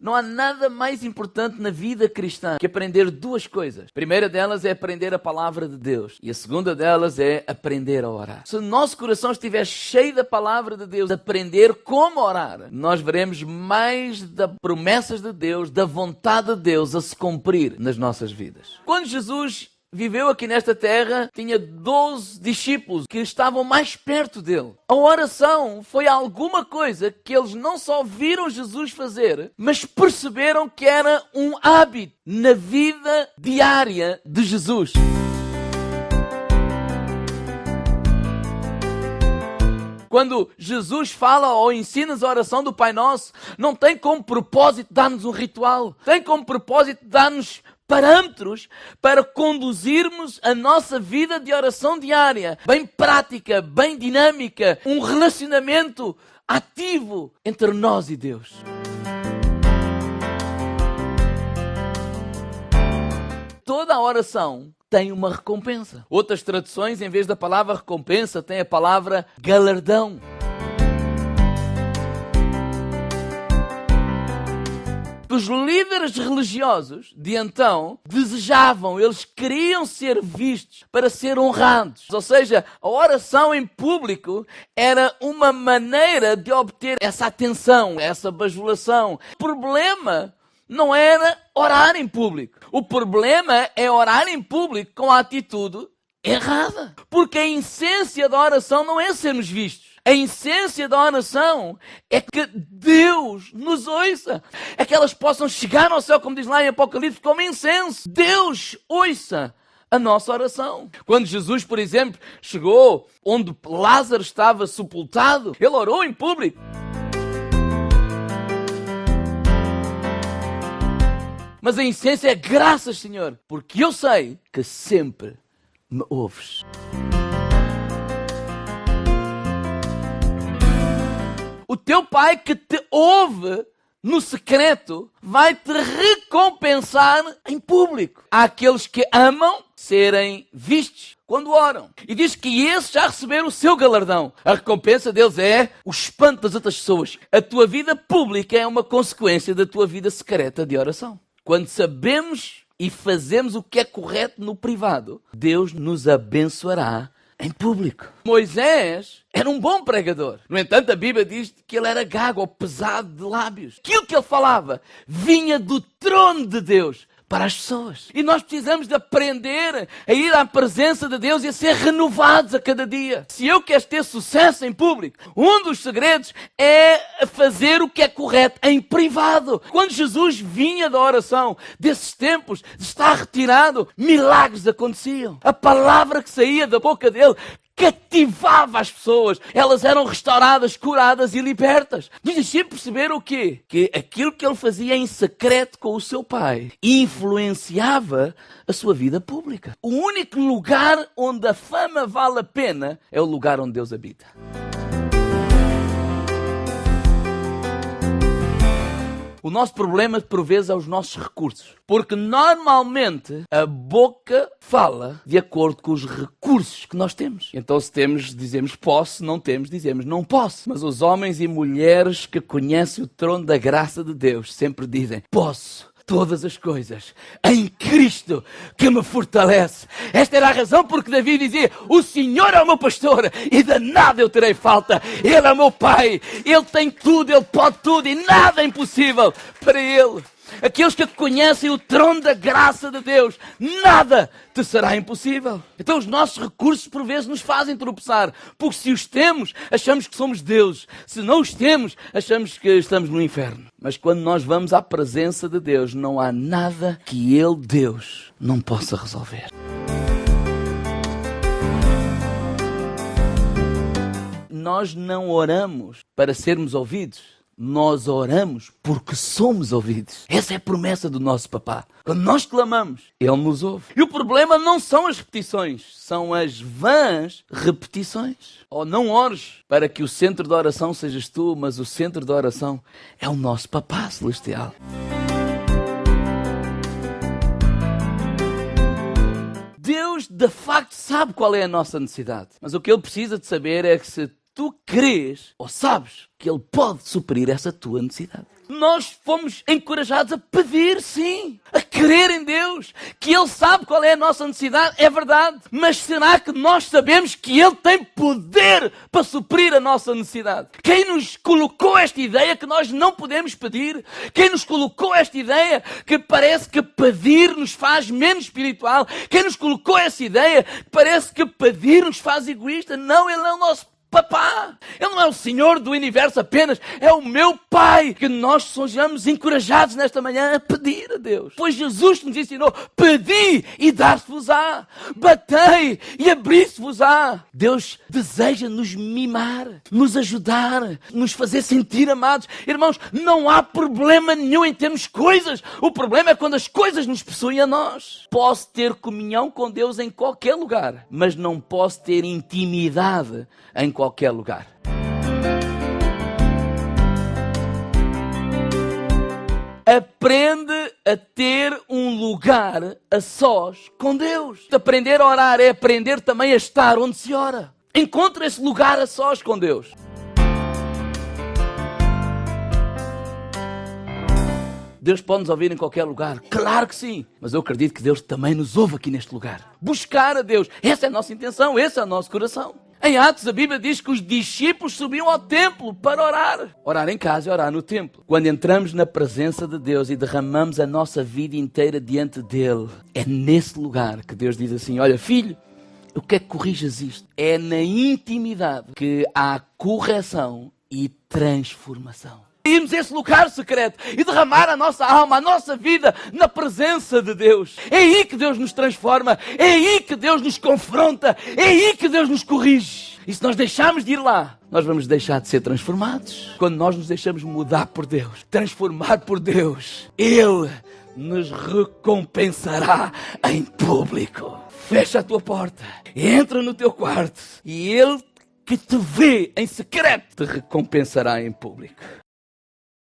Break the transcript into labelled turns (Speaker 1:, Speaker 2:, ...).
Speaker 1: Não há nada mais importante na vida cristã que aprender duas coisas. A primeira delas é aprender a palavra de Deus. E a segunda delas é aprender a orar. Se o nosso coração estiver cheio da palavra de Deus, aprender como orar, nós veremos mais das promessas de Deus, da vontade de Deus a se cumprir nas nossas vidas. Quando Jesus viveu aqui nesta terra, tinha 12 discípulos que estavam mais perto dele. A oração foi alguma coisa que eles não só viram Jesus fazer, mas perceberam que era um hábito na vida diária de Jesus. Quando Jesus fala ou ensina a oração do Pai Nosso, não tem como propósito dar-nos um ritual. Tem como propósito dar-nos parâmetros para conduzirmos a nossa vida de oração diária, bem prática, bem dinâmica, um relacionamento ativo entre nós e Deus. Toda a oração tem uma recompensa. Outras traduções, em vez da palavra recompensa, tem a palavra galardão. Os líderes religiosos de então desejavam, eles queriam ser vistos para ser honrados. Ou seja, a oração em público era uma maneira de obter essa atenção, essa bajulação. O problema não era orar em público. O problema é orar em público com a atitude errada. Porque a essência da oração não é sermos vistos. A essência da oração é que Deus nos ouça. É que elas possam chegar ao céu, como diz lá em Apocalipse, como incenso. Deus ouça a nossa oração. Quando Jesus, por exemplo, chegou onde Lázaro estava sepultado, ele orou em público. Mas a essência é graças, Senhor, porque eu sei que sempre me ouves. O teu Pai que te ouve no secreto vai te recompensar em público. Há aqueles que amam serem vistos quando oram. E diz que esses já receberam o seu galardão. A recompensa deles é o espanto das outras pessoas. A tua vida pública é uma consequência da tua vida secreta de oração. Quando sabemos e fazemos o que é correto no privado, Deus nos abençoará em público. Moisés era um bom pregador. No entanto, a Bíblia diz que ele era gago ou pesado de lábios. Aquilo que ele falava vinha do trono de Deus para as pessoas. E nós precisamos de aprender a ir à presença de Deus e a ser renovados a cada dia. Se eu quero ter sucesso em público, um dos segredos é fazer o que é correto em privado. Quando Jesus vinha da oração, desses tempos de estar retirado, milagres aconteciam. A palavra que saía da boca dele cativava as pessoas. Elas eram restauradas, curadas e libertas. Os discípulos perceberam o quê? Que aquilo que ele fazia em secreto com o seu Pai influenciava a sua vida pública. O único lugar onde a fama vale a pena é o lugar onde Deus habita. O nosso problema, por vezes, é os nossos recursos. Porque, normalmente, a boca fala de acordo com os recursos que nós temos. Então, se temos, dizemos posso. Se não temos, dizemos não posso. Mas os homens e mulheres que conhecem o trono da graça de Deus sempre dizem posso todas as coisas em Cristo que me fortalece. Esta era a razão porque Davi dizia: o Senhor é o meu pastor e de nada eu terei falta. Ele é o meu Pai, Ele tem tudo, Ele pode tudo e nada é impossível para Ele. Aqueles que conhecem o trono da graça de Deus, nada te será impossível. Então os nossos recursos por vezes nos fazem tropeçar, porque se os temos, achamos que somos deuses. Se não os temos, achamos que estamos no inferno. Mas quando nós vamos à presença de Deus, não há nada que Ele, Deus, não possa resolver. Nós não oramos para sermos ouvidos. Nós oramos porque somos ouvidos. Essa é a promessa do nosso papá. Quando nós clamamos, Ele nos ouve. E o problema não são as repetições, são as vãs repetições. Ou não ores para que o centro da oração sejas tu, mas o centro da oração é o nosso papá celestial. Deus, de facto, sabe qual é a nossa necessidade. Mas o que Ele precisa de saber é que se tu crês ou sabes que Ele pode suprir essa tua necessidade. Nós fomos encorajados a pedir, sim, a crer em Deus, que Ele sabe qual é a nossa necessidade, é verdade. Mas será que nós sabemos que Ele tem poder para suprir a nossa necessidade? Quem nos colocou esta ideia que nós não podemos pedir? Quem nos colocou esta ideia que parece que pedir nos faz menos espiritual? Quem nos colocou essa ideia que parece que pedir nos faz egoísta? Não, Ele é o nosso Papá. Ele não é o Senhor do universo apenas, é o meu Pai. Que nós sejamos encorajados nesta manhã a pedir a Deus. Pois Jesus nos ensinou, pedi e dar-se-vos-á. Batei e abrir-se-vos-á. Deus deseja nos mimar, nos ajudar, nos fazer sentir amados. Irmãos, não há problema nenhum em termos coisas. O problema é quando as coisas nos possuem a nós. Posso ter comunhão com Deus em qualquer lugar, mas não posso ter intimidade em qualquer lugar. Aprende a ter um lugar a sós com Deus. Aprender a orar é aprender também a estar onde se ora. Encontre esse lugar a sós com Deus. Deus pode nos ouvir em qualquer lugar? Claro que sim. Mas eu acredito que Deus também nos ouve aqui neste lugar. Buscar a Deus. Essa é a nossa intenção, esse é o nosso coração. Em Atos, a Bíblia diz que os discípulos subiam ao templo para orar. Orar em casa e orar no templo. Quando entramos na presença de Deus e derramamos a nossa vida inteira diante dEle, é nesse lugar que Deus diz assim, olha filho, eu quero que corrijas isto. É na intimidade que há correção e transformação. Irmos a esse lugar secreto e derramar a nossa alma, a nossa vida na presença de Deus. É aí que Deus nos transforma, é aí que Deus nos confronta, é aí que Deus nos corrige. E se nós deixarmos de ir lá, nós vamos deixar de ser transformados. Quando nós nos deixamos mudar por Deus, transformar por Deus, Ele nos recompensará em público. Fecha a tua porta, entra no teu quarto e Ele que te vê em secreto te recompensará em público.